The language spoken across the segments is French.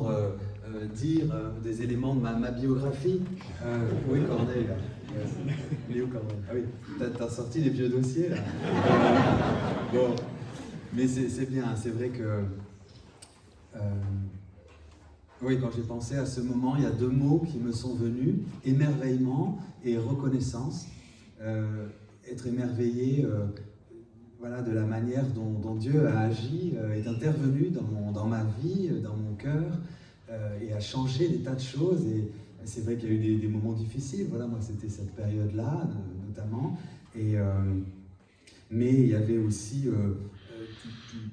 m'entendre dire des éléments de ma biographie. Oui, Corneille, là. Léo Corneille. Ah oui, t'as sorti les vieux dossiers, là. Bon, mais c'est bien, c'est vrai que... oui, quand j'ai pensé à ce moment, il y a deux mots qui me sont venus, émerveillement et reconnaissance. Être émerveillé voilà, de la manière dont Dieu a agi, est intervenu dans ma vie, dans mon cœur, et a changé des tas de choses. Et c'est vrai qu'il y a eu des moments difficiles, voilà, moi c'était cette période-là, notamment. Mais il y avait aussi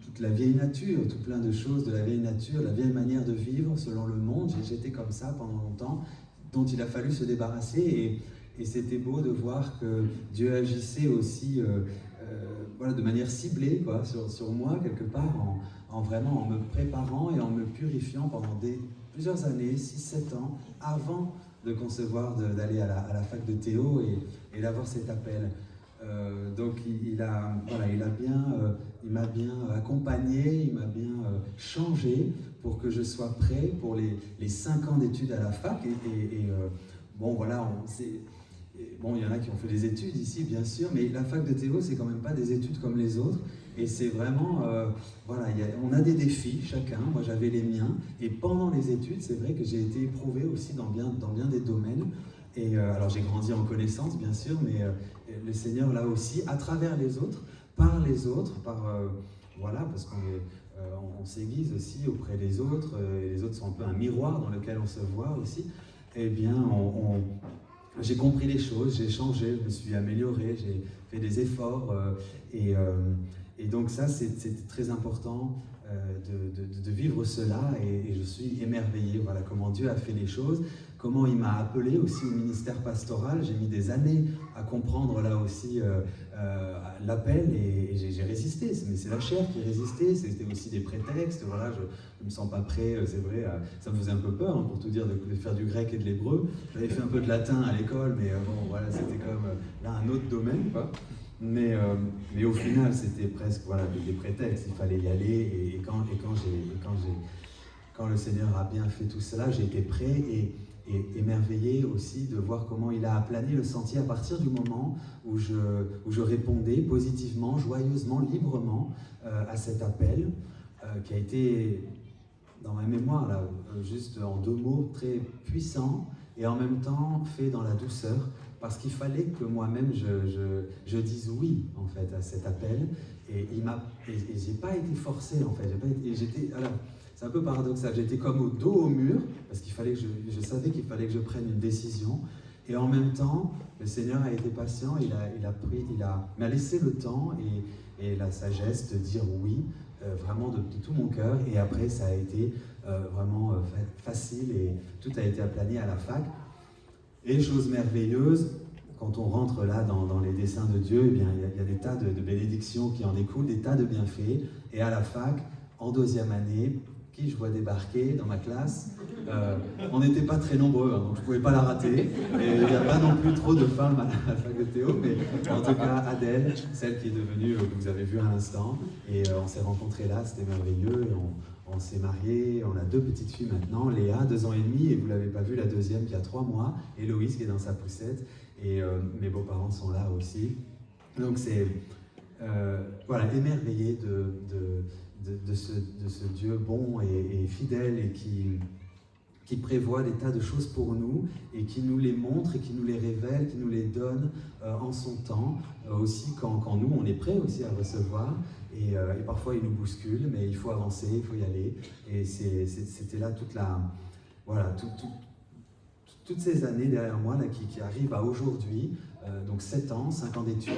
toute la vieille nature, tout plein de choses de la vieille nature, la vieille manière de vivre selon le monde. J'étais comme ça pendant longtemps, dont il a fallu se débarrasser. Et c'était beau de voir que Dieu agissait aussi voilà, de manière ciblée quoi, sur moi, quelque part, vraiment en me préparant et en me purifiant pendant plusieurs années, 6-7 ans, avant de concevoir d'aller à la fac de Théo et d'avoir cet appel. Donc il m'a bien accompagné, il m'a bien changé pour que je sois prêt pour les 5 ans d'études à la fac. Bon voilà, bon, il y en a qui ont fait des études ici, bien sûr, mais la fac de Théo, c'est quand même pas des études comme les autres. Et c'est vraiment, voilà, on a des défis chacun, moi j'avais les miens. Et pendant les études, c'est vrai que j'ai été éprouvé aussi dans bien des domaines. Et alors j'ai grandi en connaissance, bien sûr, mais le Seigneur là aussi, à travers les autres, voilà, parce on s'aiguise aussi auprès des autres, et les autres sont un peu un miroir dans lequel on se voit aussi. Eh bien, j'ai compris les choses, j'ai changé, je me suis amélioré, j'ai fait des efforts, et donc ça, c'était très important de vivre cela, et je suis émerveillé, voilà, comment Dieu a fait les choses, comment il m'a appelé aussi au ministère pastoral. J'ai mis des années à comprendre là aussi l'appel, et j'ai résisté, mais c'est la chair qui résistait, c'était aussi des prétextes, voilà, je ne me sens pas prêt, c'est vrai, ça me faisait un peu peur, hein, pour tout dire, de faire du grec et de l'hébreu. J'avais fait un peu de latin à l'école, mais bon, voilà, c'était comme là un autre domaine, quoi. Mais au final, c'était presque voilà, des prétextes, il fallait y aller, et quand le Seigneur a bien fait tout cela, j'ai été prêt et émerveillé aussi de voir comment il a aplani le sentier à partir du moment où je répondais positivement, joyeusement, librement à cet appel qui a été, dans ma mémoire, là, juste en 2 mots, très puissant et en même temps fait dans la douceur, parce qu'il fallait que moi-même je dise oui en fait à cet appel, et j'ai pas été forcé en fait, alors c'est un peu paradoxal, j'étais comme au dos au mur, parce qu'il fallait que je savais qu'il fallait que je prenne une décision, et en même temps le Seigneur a été patient, il m'a laissé le temps et la sagesse de dire oui, vraiment de tout mon cœur, et après ça a été vraiment facile, et tout a été aplani à la fac. Et chose merveilleuse, quand on rentre là dans les desseins de Dieu, eh bien, il y a des tas de bénédictions qui en découlent, des tas de bienfaits. Et à la fac, en 2e année, qui je vois débarquer dans ma classe, on n'était pas très nombreux, hein, donc je ne pouvais pas la rater. Et il n'y a pas non plus trop de femmes à la fac de Théo, mais en tout cas, Adèle, celle qui est devenue, que vous avez vue à l'instant, et on s'est rencontrés là, c'était merveilleux, et on s'est mariés, on a 2 petites filles maintenant, Léa, 2 ans et demi, et vous ne l'avez pas vue, la deuxième qui a 3 mois, Héloïse qui est dans sa poussette, et mes beaux-parents sont là aussi. Donc c'est, voilà, émerveillé de ce Dieu bon et fidèle, et qui prévoit des tas de choses pour nous, et qui nous les montre, et qui nous les révèle, qui nous les donne en son temps, aussi quand nous, on est prêts aussi à recevoir. Et parfois il nous bouscule, mais il faut avancer, il faut y aller. Et c'était là toutes ces années derrière moi là, qui arrivent à aujourd'hui, donc 7 ans, 5 ans d'études,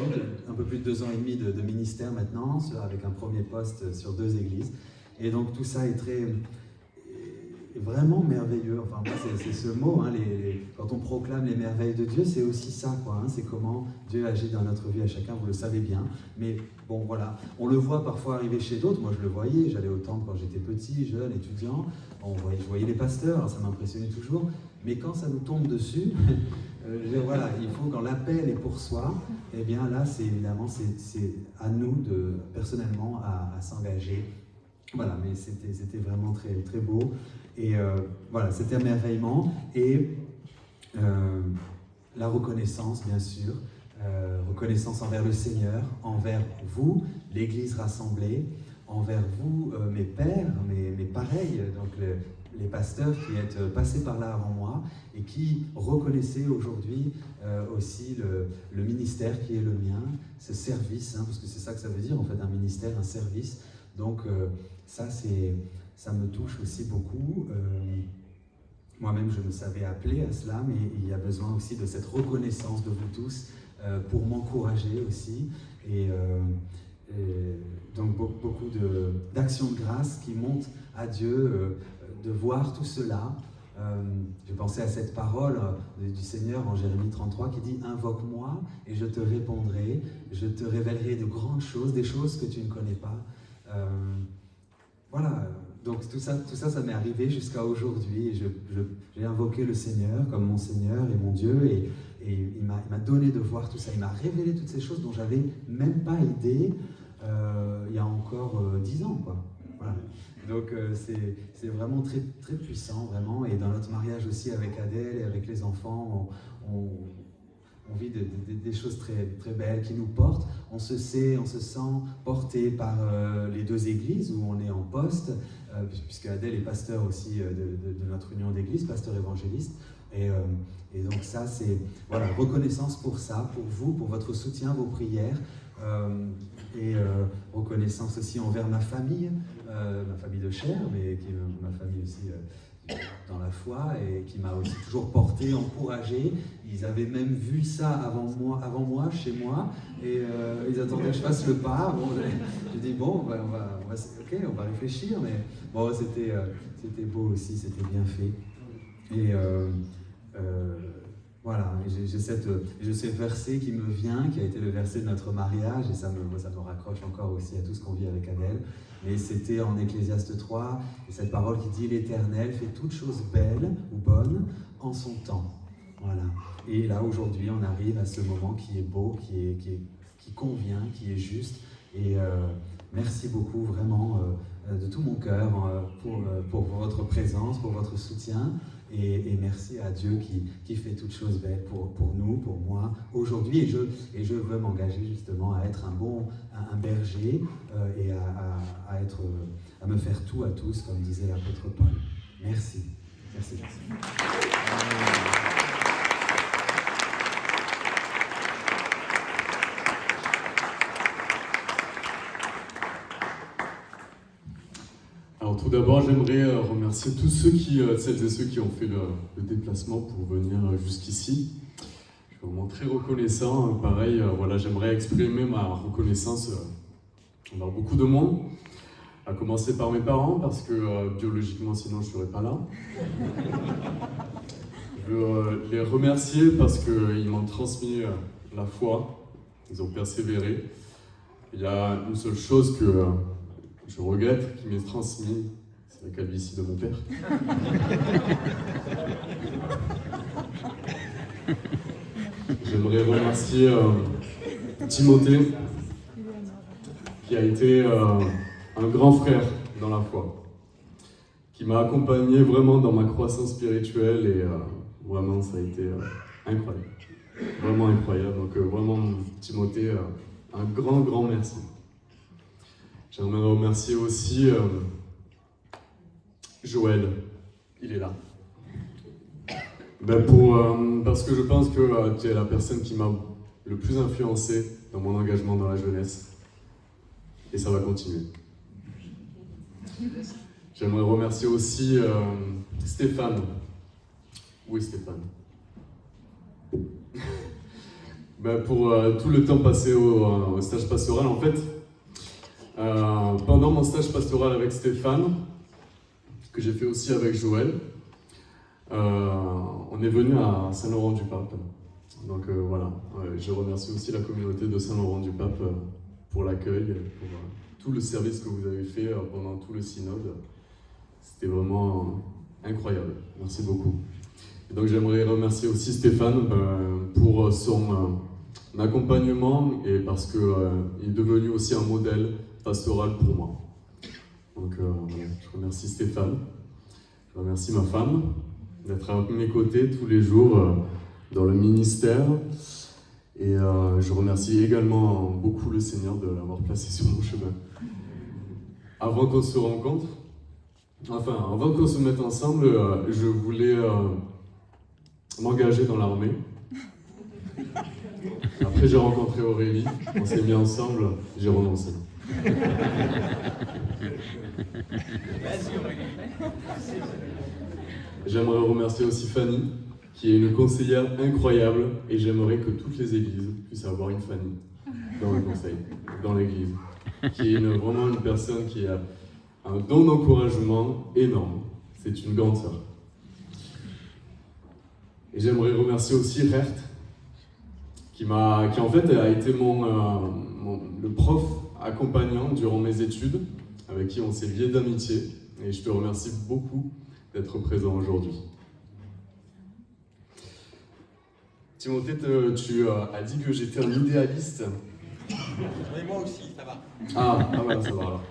un peu plus de 2 ans et demi de ministère maintenant, avec un premier poste sur 2 églises. Et donc tout ça est vraiment merveilleux. Enfin, moi, c'est ce mot, hein, quand on proclame les merveilles de Dieu, c'est aussi ça, quoi, hein, c'est comment Dieu agit dans notre vie à chacun, vous le savez bien. Mais bon, voilà, on le voit parfois arriver chez d'autres. Moi, je le voyais, j'allais au temple quand j'étais petit, jeune, étudiant. Je voyais les pasteurs, alors ça m'impressionnait toujours. Mais quand ça nous tombe dessus, voilà, il faut, quand l'appel est pour soi, eh bien là, c'est évidemment, c'est à nous, personnellement, à s'engager Voilà, mais c'était vraiment très, très beau. Et voilà, cet émerveillement et la reconnaissance, bien sûr, reconnaissance envers le Seigneur, envers vous, l'Église rassemblée, envers vous, mes pères, mes pareils, donc les pasteurs qui êtes passés par là avant moi et qui reconnaissaient aujourd'hui aussi le ministère qui est le mien, ce service, parce que c'est ça que ça veut dire, en fait, un ministère, un service. Donc ça me touche aussi beaucoup. Moi-même, je me savais appeler à cela, mais il y a besoin aussi de cette reconnaissance de vous tous pour m'encourager aussi. Et donc beaucoup d'actions de grâce qui montent à Dieu, de voir tout cela. Je pensais à cette parole du Seigneur en Jérémie 33 qui dit « Invoque-moi et je te répondrai, je te révélerai de grandes choses, des choses que tu ne connais pas. » Voilà, donc tout ça, ça m'est arrivé jusqu'à aujourd'hui. J'ai invoqué le Seigneur comme mon Seigneur et mon Dieu, et il m'a donné de voir tout ça. Il m'a révélé toutes ces choses dont j'avais même pas idée il y a encore 10 ans, quoi. Voilà. Donc c'est vraiment très, très puissant, vraiment. Et dans notre mariage aussi avec Adèle et avec les enfants, on vit des choses très, très belles qui nous portent. On se sent porté par les deux églises où on est en poste, puisque Adèle est pasteur aussi de notre union d'église, pasteur évangéliste. Et donc ça, c'est voilà, reconnaissance pour ça, pour vous, pour votre soutien, vos prières. Et reconnaissance aussi envers ma famille de chair, mais qui est ma famille aussi dans la foi, et qui m'a aussi toujours porté, encouragé. Ils avaient même vu ça avant moi chez moi, et ils attendaient que je fasse le pas. Bon, j'ai dit bon, on va réfléchir, mais bon, c'était beau aussi, c'était bien fait. Et voilà, j'ai ce verset qui me vient, qui a été le verset de notre mariage, et ça me raccroche encore aussi à tout ce qu'on vit avec Adèle. Mais c'était en Ecclésiaste 3, et cette parole qui dit « L'Éternel fait toutes choses belles ou bonnes en son temps ». Voilà. Et là, aujourd'hui, on arrive à ce moment qui est beau, qui convient, qui est juste. Et merci beaucoup, vraiment, de tout mon cœur, pour votre présence, pour votre soutien. Et merci à Dieu qui fait toutes choses belles pour nous, pour moi, aujourd'hui. Et je veux m'engager justement à être un berger et à me faire tout à tous, comme disait l'apôtre Paul. Merci. Merci. Alors tout d'abord, j'aimerais remercier tous celles et ceux qui ont fait le déplacement pour venir jusqu'ici. Je suis vraiment très reconnaissant. Pareil, voilà, j'aimerais exprimer ma reconnaissance envers beaucoup de monde, à commencer par mes parents, parce que biologiquement, sinon je ne serais pas là. Je veux les remercier parce qu'ils m'ont transmis la foi, ils ont persévéré. Il y a une seule chose que je regrette qui m'est transmis, c'est la calvitie de mon père. J'aimerais remercier Timothée, qui a été un grand frère dans la foi, qui m'a accompagné vraiment dans ma croissance spirituelle, et vraiment ça a été incroyable, vraiment incroyable. Donc vraiment Timothée, un grand merci. J'aimerais remercier aussi Joël, il est là. Parce que je pense que tu es la personne qui m'a le plus influencé dans mon engagement dans la jeunesse. Et ça va continuer. J'aimerais remercier aussi Stéphane. Où est Stéphane? Pour tout le temps passé au stage pastoral, en fait. Pendant mon stage pastoral avec Stéphane, que j'ai fait aussi avec Joël, on est venu à Saint-Laurent-du-Pape. Donc voilà, je remercie aussi la communauté de Saint-Laurent-du-Pape pour l'accueil, pour tout le service que vous avez fait pendant tout le synode. C'était vraiment incroyable. Merci beaucoup. Et donc j'aimerais remercier aussi Stéphane pour son accompagnement, et parce qu'il est devenu aussi un modèle pastoral pour moi. Donc voilà, je remercie Stéphane, je remercie ma femme d'être à mes côtés tous les jours dans le ministère. Et je remercie également beaucoup le Seigneur de l'avoir placé sur mon chemin. Avant qu'on se rencontre, avant qu'on se mette ensemble, je voulais m'engager dans l'armée. Après j'ai rencontré Aurélie, on s'est mis ensemble, j'ai renoncé. J'aimerais remercier aussi Fanny, qui est une conseillère incroyable, et j'aimerais que toutes les églises puissent avoir une Fanny dans le conseil, dans l'église, qui est vraiment une personne qui a un don d'encouragement énorme. C'est une grande sœur. Et j'aimerais remercier aussi Rert, qui en fait a été le prof accompagnant durant mes études, avec qui on s'est liés d'amitié, et je te remercie beaucoup d'être présent aujourd'hui. Timothée, tu as dit que j'étais un idéaliste. Mais moi aussi, ça va. Ah voilà, ça va alors.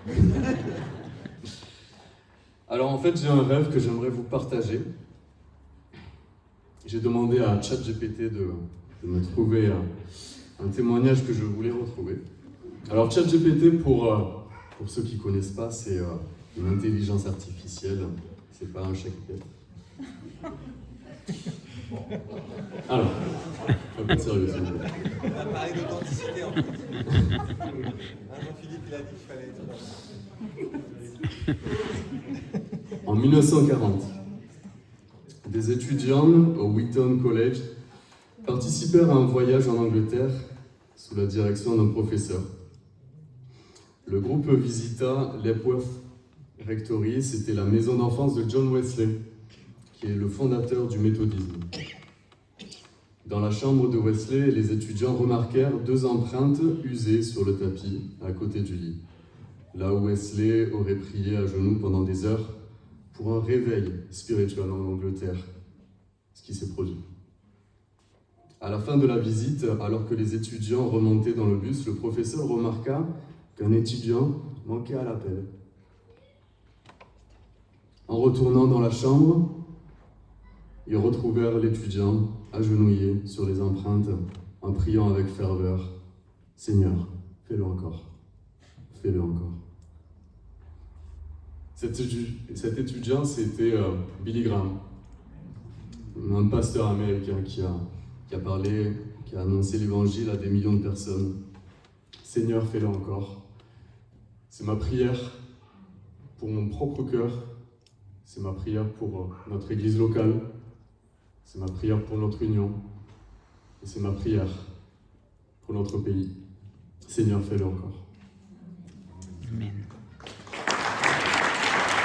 Alors en fait, j'ai un rêve que j'aimerais vous partager. J'ai demandé à ChatGPT de me trouver un témoignage que je voulais retrouver. Alors ChatGPT, pour ceux qui ne connaissent pas, c'est une intelligence artificielle, c'est pas un chèque-tête. Alors, un peu de sérieux, s'il vous plaît. On a parlé d'authenticité en fait. Jean-Philippe, il a dit qu'il fallait être... En 1940, des étudiants au Wheaton College participèrent à un voyage en Angleterre sous la direction d'un professeur. Le groupe visita l'Epworth Rectory, c'était la maison d'enfance de John Wesley, qui est le fondateur du méthodisme. Dans la chambre de Wesley, les étudiants remarquèrent 2 empreintes usées sur le tapis, à côté du lit, là où Wesley aurait prié à genoux pendant des heures pour un réveil spirituel en Angleterre, ce qui s'est produit. À la fin de la visite, alors que les étudiants remontaient dans le bus, le professeur remarqua qu'un étudiant manquait à l'appel. En retournant dans la chambre, ils retrouvèrent l'étudiant agenouillé sur les empreintes en priant avec ferveur « Seigneur, fais-le encore, fais-le encore ». Cet étudiant, c'était Billy Graham, un pasteur américain qui a parlé, qui a annoncé l'évangile à des millions de personnes. « Seigneur, fais-le encore ». C'est ma prière pour mon propre cœur, c'est ma prière pour notre église locale, c'est ma prière pour notre union, et c'est ma prière pour notre pays. Seigneur, fais-le encore.